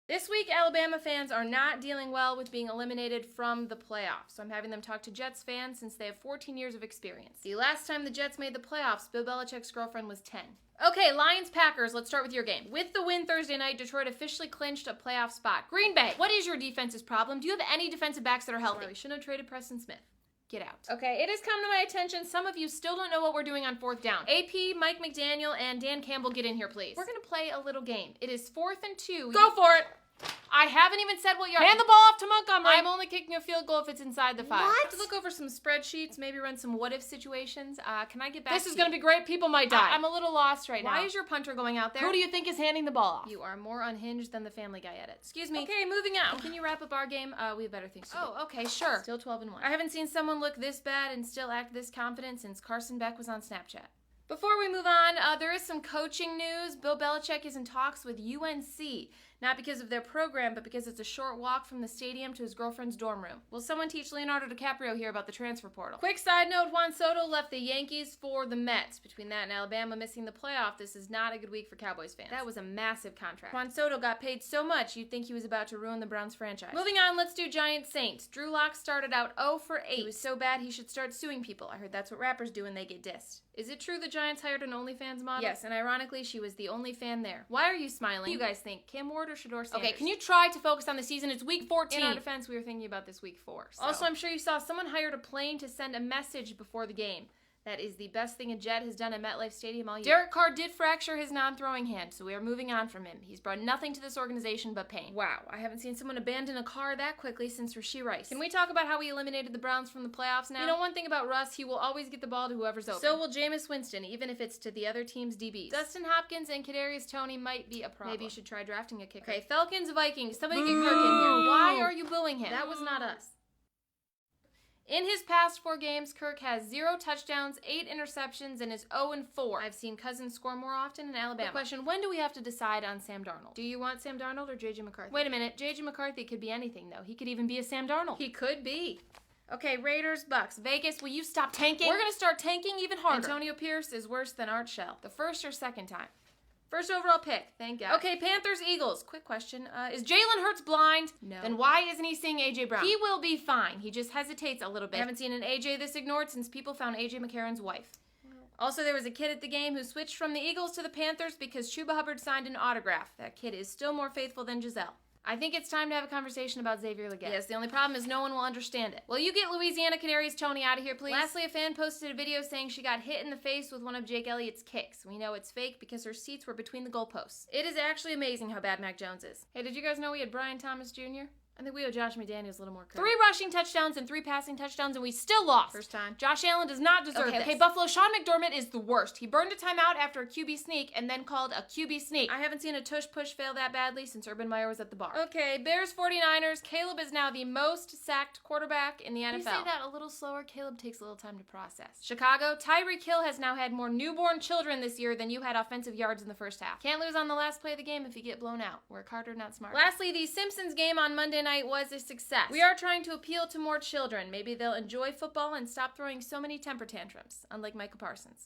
This week, Alabama fans are not dealing well with being eliminated from the playoffs, so I'm having them talk to Jets fans since they have 14 years of experience. The last time the Jets made the playoffs, Bill Belichick's girlfriend was 10. Okay, Lions-Packers, let's start with your game. With the win Thursday night, Detroit officially clinched a playoff spot. Green Bay, what is your defense's problem? Do you have any defensive backs that are healthy? We shouldn't have traded Preston Smith. Get out. Okay, it has come to my attention some of you still don't know what we're doing on 4th down. AP, Mike McDaniel, and Dan Campbell, get in here, please. We're gonna play a little game. It is 4th and 2. Go for it! I haven't even said what yard. Hand the ball off to Montgomery. I'm only kicking a field goal if it's inside the 5. What? I have to look over some spreadsheets, maybe run some what-if situations. Can I get back This is going to be great. People might die. I'm a little lost right now. Why is your punter going out there? Who do you think is handing the ball off? You are more unhinged than the Family Guy edit. Excuse me. Okay, moving on. Can you wrap up our game? We have better things to do. Oh, okay, sure. Still 12 and 1. I haven't seen someone look this bad and still act this confident since Carson Beck was on Snapchat. Before we move on, there is some coaching news. Bill Belichick is in talks with UNC. Not because of their program, but because it's a short walk from the stadium to his girlfriend's dorm room. Will someone teach Leonardo DiCaprio here about the transfer portal? Quick side note, Juan Soto left the Yankees for the Mets. Between that and Alabama missing the playoff, this is not a good week for Cowboys fans. That was a massive contract. Juan Soto got paid so much, you'd think he was about to ruin the Browns franchise. Moving on, let's do Giants Saints. Drew Lock started out 0 for 8. He was so bad he should start suing people. I heard that's what rappers do when they get dissed. Is it true the Giants hired an OnlyFans model? Yes, and ironically, she was the only fan there. Why are you smiling? What do you guys think? Kim Ward or Shador Sanders? Okay, can you try to focus on the season? It's week 14. In our defense, we were thinking about this week 4. So. Also, I'm sure you saw someone hired a plane to send a message before the game. That is the best thing a Jet has done at MetLife Stadium all year. Derek Carr did fracture his non-throwing hand, so we are moving on from him. He's brought nothing to this organization but pain. Wow, I haven't seen someone abandon a car that quickly since Rashee Rice. Can we talk about how we eliminated the Browns from the playoffs now? You know one thing about Russ, he will always get the ball to whoever's open. So will Jameis Winston, even if it's to the other team's DBs. Dustin Hopkins and Kadarius Toney might be a problem. Maybe you should try drafting a kicker. Okay, Falcons, Vikings, somebody get Kirk in here. Why are you booing him? That was not us. In his past 4 games, Kirk has 0 touchdowns, 8 interceptions, and is 0-4. I've seen Cousins score more often in Alabama. The question, when do we have to decide on Sam Darnold? Do you want Sam Darnold or J.J. McCarthy? Wait a minute, J.J. McCarthy could be anything, though. He could even be a Sam Darnold. He could be. Okay, Raiders, Bucks. Vegas, will you stop tanking? We're going to start tanking even harder. Antonio Pierce is worse than Art Shell. The first or second time? First overall pick, thank God. Okay, Panthers, Eagles. Quick question. Is Jalen Hurts blind? No. Then why isn't he seeing A.J. Brown? He will be fine. He just hesitates a little bit. I haven't seen an A.J. this ignored since people found A.J. McCarron's wife. Also, there was a kid at the game who switched from the Eagles to the Panthers because Chuba Hubbard signed an autograph. That kid is still more faithful than Giselle. I think it's time to have a conversation about Xavier Legette. Yes, the only problem is no one will understand it. Will you get Louisiana Canaries Tony out of here, please? Lastly, a fan posted a video saying she got hit in the face with one of Jake Elliott's kicks. We know it's fake because her seats were between the goalposts. It is actually amazing how bad Mac Jones is. Hey, did you guys know we had Brian Thomas Jr.? I think we owe Josh McDaniels a little more credit. 3 rushing touchdowns and 3 passing touchdowns, and we still lost. First time. Josh Allen does not deserve this. Okay, Buffalo, Sean McDermott is the worst. He burned a timeout after a QB sneak and then called a QB sneak. I haven't seen a tush-push fail that badly since Urban Meyer was at the bar. Okay, Bears 49ers. Caleb is now the most sacked quarterback in the NFL. Can you say that a little slower? Caleb takes a little time to process. Chicago, Tyreek Hill has now had more newborn children this year than you had offensive yards in the first half. Can't lose on the last play of the game if you get blown out. Work harder, not smarter. Lastly, the Simpsons game on Monday night was a success. We are trying to appeal to more children. Maybe they'll enjoy football and stop throwing so many temper tantrums, unlike Micah Parsons.